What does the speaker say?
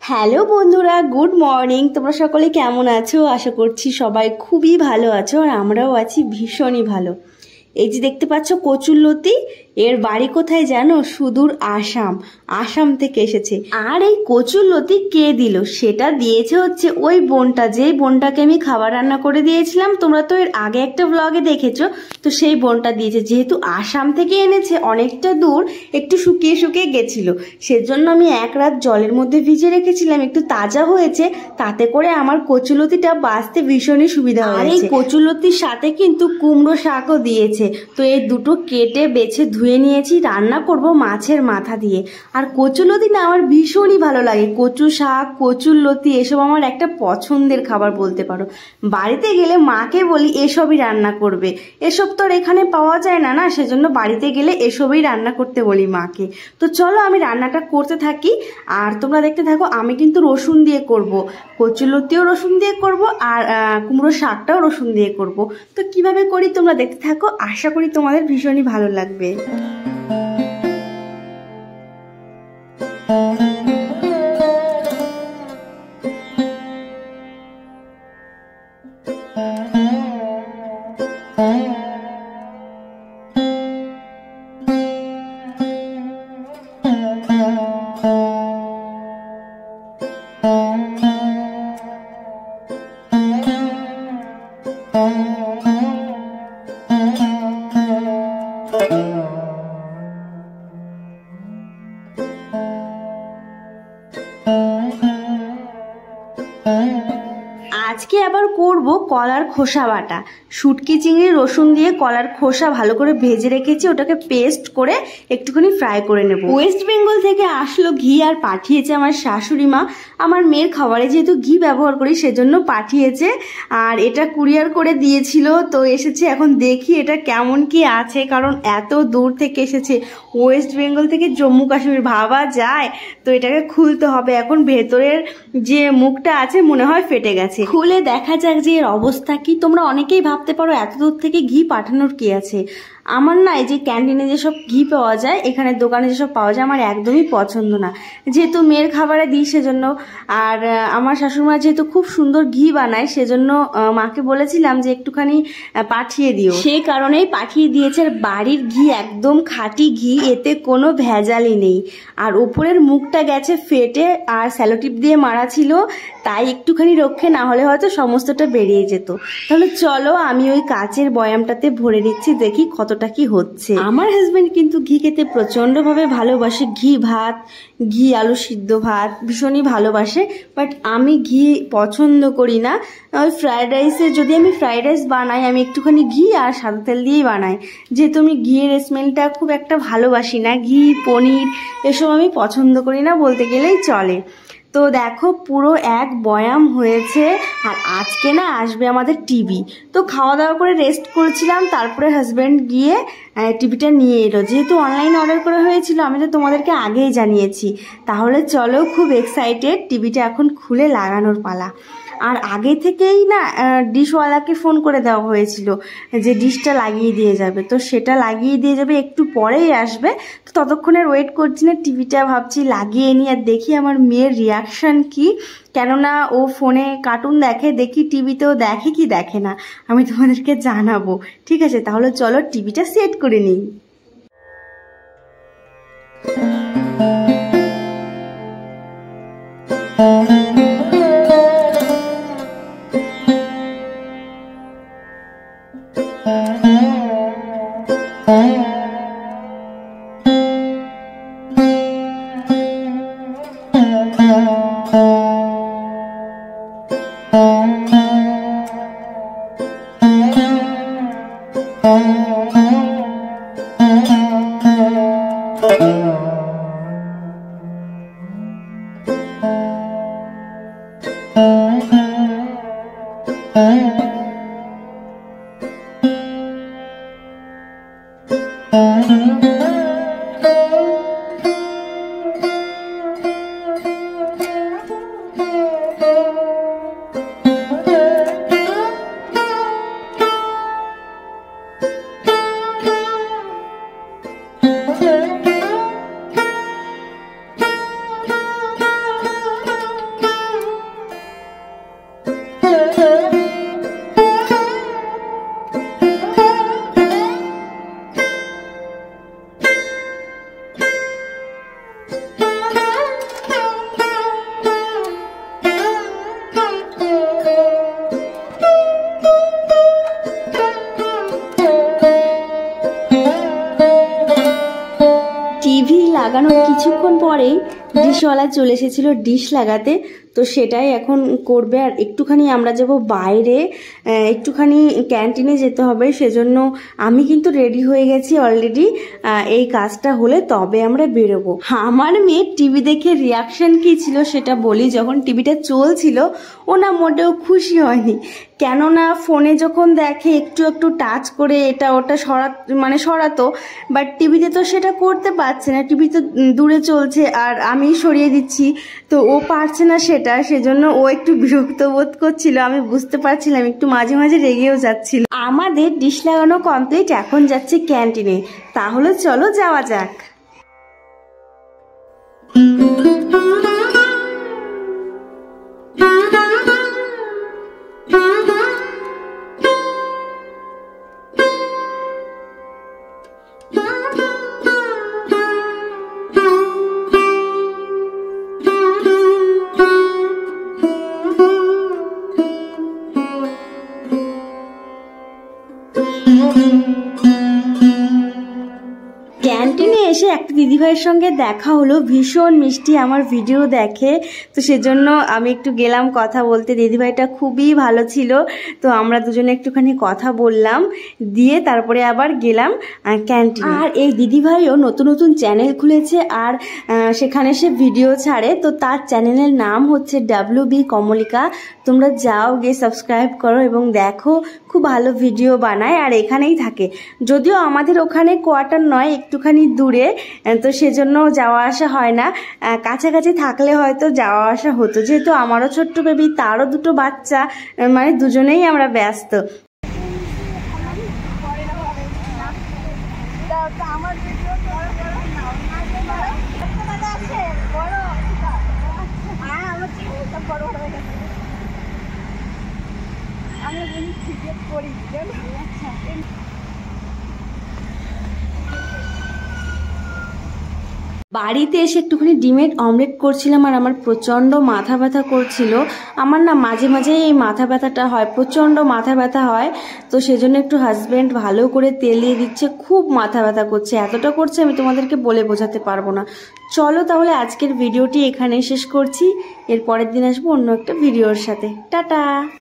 Hello বন্ধুরা, good morning. তোমরা সকলে কেমন আছো? আশা করছি সবাই খুবই ভালো আছো, আর আমরাও আছি ভীষণই ভালো। এই যে দেখতে পাচ্ছ কচুরলতি, এর বাড়ি কোথায় জানো? সুদূর আসাম থেকে এসেছে। আর এই কচুরলতি কে দিল? সেটা দিয়েছে হচ্ছে ওই বোনটা, যেই বোনটাকে আমি খাবার রান্না করে দিয়েছিলাম। তোমরা তো এর আগে একটা ব্লগে দেখেছো, তো সেই বোনটা দিয়েছে। যেহেতু আসাম থেকে এনেছে, অনেকটা দূর, একটু শুকিয়ে শুকিয়ে গেছিল, সেজন্য আমি এক রাত জলের মধ্যে ভিজে রেখেছিলাম, একটু তাজা হয়েছে। তাতে করে আমার কচুরলতিটা বাঁচতে ভীষণই সুবিধা হয়েছে। আর এই কচুরলতির সাথে কিন্তু কুমড়ো শাকও দিয়েছে। তো এই দুটো কেটে বেছে ধুয়ে নিয়েছি, রান্না করব মাছের মাথা দিয়ে। আর কচুরলতি না আমার ভীষণই ভালো লাগে। কচু শাক, কচুরলতি এসব আমার একটা পছন্দের খাবার বলতে পারো। বাড়িতে গেলে মাকে বলি এসবই রান্না করবে, এসব তো আর এখানে পাওয়া যায় না, সেজন্য বাড়িতে গেলে এসবই রান্না করতে বলি মাকে। তো চলো আমি রান্নাটা করতে থাকি, আর তোমরা দেখতে থাকো। আমি কিন্তু রসুন দিয়ে করব, কচুরলতিও রসুন দিয়ে করব, আর কুমড়ো শাকটাও রসুন দিয়ে করব। তো কিভাবে করি তোমরা দেখতে থাকো, আশা করি তোমাদের ভীষণই ভালো লাগবে। আজকে আবার করব কলার খোসা বাটা। শুটকি চিংড়ি রসুন দিয়ে কলার খোসা ভালো করে ভেজে রেখেছি, ওটাকে পেস্ট করে একটুখানি ফ্রাই করে নেব। ওয়েস্ট বেঙ্গল থেকে আসলো ঘি, আর পাঠিয়েছে আমার শাশুড়ি মা। আমার মেয়ের খাবারে যেহেতু ঘি ব্যবহার করি সেজন্য পাঠিয়েছে, আর এটা কুরিয়ার করে দিয়েছিল, তো এসেছে। এখন দেখি এটা কেমন কি আছে, কারণ এত দূর থেকে এসেছে, ওয়েস্ট বেঙ্গল থেকে জম্মু কাশ্মীর, ভাবা যায়। তো এটাকে খুলতে হবে। এখন ভেতরের যে মুখটা আছে মনে হয় ফেটে গেছে, খুলে দেখা যাক যে এর অবস্থা কি। তোমরা অনেকেই ভাবতে পারো এত দূর থেকে ঘি পাঠানোর কি আছে। আমার না এই যে ক্যান্টিনে যেসব ঘি পাওয়া যায়, এখানে দোকানে যেসব পাওয়া যায়, আমার একদমই পছন্দ না। যেহেতু মেয়ের খাবারে দিই সেজন্য, আর আমার শাশুড়িমা যেহেতু খুব সুন্দর ঘি বানায়, সেজন্য মাকে বলেছিলাম যে একটুখানি পাঠিয়ে দিও, সেই কারণেই পাঠিয়ে দিয়েছে। আর বাড়ির ঘি একদম খাঁটি ঘি, এতে কোনো ভেজালই নেই। আর উপরের মুখটা গেছে ফেটে, আর স্যালোটিপ দিয়ে মারা ছিল, তাই একটুখানি রক্ষে, না হলে হয়তো সমস্তটা বেরিয়ে যেত। তাহলে চলো আমি ওই কাচের বয়ামটাতে ভরে নিচ্ছি, দেখি কতটা কি হচ্ছে। আমার হাজবেন্ড কিন্তু ঘি খেতে প্রচন্ডভাবে ভালোবাসে, ঘি ভাত, ঘি আলু সিদ্ধ ভাত ভীষণই ভালোবাসে। বাট আমি ঘি পছন্দ করি না। ওই ফ্রায়েড রাইসে যদি আমি ফ্রায়েড রাইস বানাই, আমি একটুখানি ঘি আর সাদা তেল দিয়েই বানাই, যেহেতু আমি ঘিয়ের স্মেলটা খুব একটা ভালোবাসি না। ঘি, পনির এসব আমি পছন্দ করি না বলতে গেলেই চলে। তো দেখো পুরো এক বয়াম হয়েছে। আর আজকে না আসবে আমাদের টিভি, তো খাওয়া দাওয়া করে রেস্ট করেছিলাম, তারপরে হাজব্যান্ড গিয়ে টিভিটা নিয়ে এলো। যেহেতু অনলাইনে অর্ডার করা হয়েছিল, আমি তো তোমাদেরকে আগেই জানিয়েছি। তাহলে চলো, খুব এক্সাইটেড, টিভিটা এখন খুলে লাগানোর পালা। আর আগে থেকেই না ডিশওয়ালাকে ফোন করে দেওয়া হয়েছিল যে ডিশটা লাগিয়ে দিয়ে যাবে, তো সেটা লাগিয়ে দিয়ে যাবে, একটু পরেই আসবে। তো ততক্ষণের ওয়েট করছি না, টিভিটা ভাবছি লাগিয়ে নিই আর দেখি আমার মেয়ের রিয়াকশান কি। কেননা ও ফোনে কার্টুন দেখে, দেখি টিভিতেও দেখে কি দেখে না, আমি তোমাদেরকে জানাবো। ঠিক আছে, তাহলে চলো টিভিটা সেট করে নিই। করেই ডিশওয়ালা চলে এসেছিল ডিশ লাগাতে, তো সেটাই এখন করবে। আর একটুখানি আমরা যাব বাইরে, একটুখানি ক্যান্টিনে যেতে হবে, সেজন্য আমি কিন্তু রেডি হয়ে গেছি অলরেডি। এই কাজটা হলে তবে আমরা বেরোবো। আমার মেয়ের টিভি দেখে রিয়াকশন কি ছিল সেটা বলি। যখন টিভিটা চলছিল ও না মোটেও খুশি হয়নি, কেননা ফোনে যখন দেখে একটু একটু টাচ করে এটা ওটা সরাতো, বাট টিভিতে তো সেটা করতে পারছে না, টিভি তো দূরে চলছে আর আমি সরিয়ে দিচ্ছি, তো ও পারছে না সেটা, সেজন্য ও একটু বিরক্ত বোধ করছিল। আমি বুঝতে পারছিলাম, একটু মাঝে মাঝে রেগেও যাচ্ছিল। আমাদের ডিশ লাগানো কমপ্লিট, এখন যাচ্ছে ক্যান্টিনে। তাহলে চলো যাওয়া যাক। ক্যান্টিনে এসে একটা দিদিভাইয়ের সঙ্গে দেখা হলো, ভীষণ মিষ্টি, আমার ভিডিও দেখে, তো সেজন্য আমি একটু গেলাম কথা বলতে। দিদিভাইটা খুবই ভালো ছিল, তো আমরা দুজনে একটুখানি কথা বললাম, দিয়ে তারপরে আবার গেলাম ক্যান্টিনে। আর এই দিদিভাইও নতুন নতুন চ্যানেল খুলেছে, আর সেখানে সে ভিডিও ছাড়ে, তো তার চ্যানেলের নাম হচ্ছে WB কমলিকা। তোমরা যাও, গিয়ে সাবস্ক্রাইব করো এবং দেখো, খুব ভালো ভিডিও বানায় আর এখানেই থাকে। যদিও আমাদের ওখানে কোয়ার্টার নয়, একটুখানি দূরে, তো সেজন্য যাওয়া আসা হয় না। কাছাকাছি থাকলে হয়তো যাওয়া আসা হতো, যেহেতু আমারও ছোট্ট বেবি, তারও দুটো বাচ্চা, মানে দুজনেই আমরা ব্যস্ত। বাড়িতে এসে একটুখানি ডিমের অমলেট করছিলাম, আর আমার প্রচণ্ড মাথা ব্যথা করছিল। আমার না মাঝে মাঝে এই মাথা ব্যথাটা হয়, প্রচণ্ড মাথা ব্যথা হয়, তো সেজন্য একটু হাজব্যান্ড ভালো করে তেল দিয়ে দিচ্ছে। খুব মাথা ব্যথা করছে, এতটা করছে আমি তোমাদেরকে বলে বোঝাতে পারবো না। চলো তাহলে আজকের ভিডিওটি এখানেই শেষ করছি, এর পরের দিন আসবো অন্য একটা ভিডিওর সাথে। টাটা।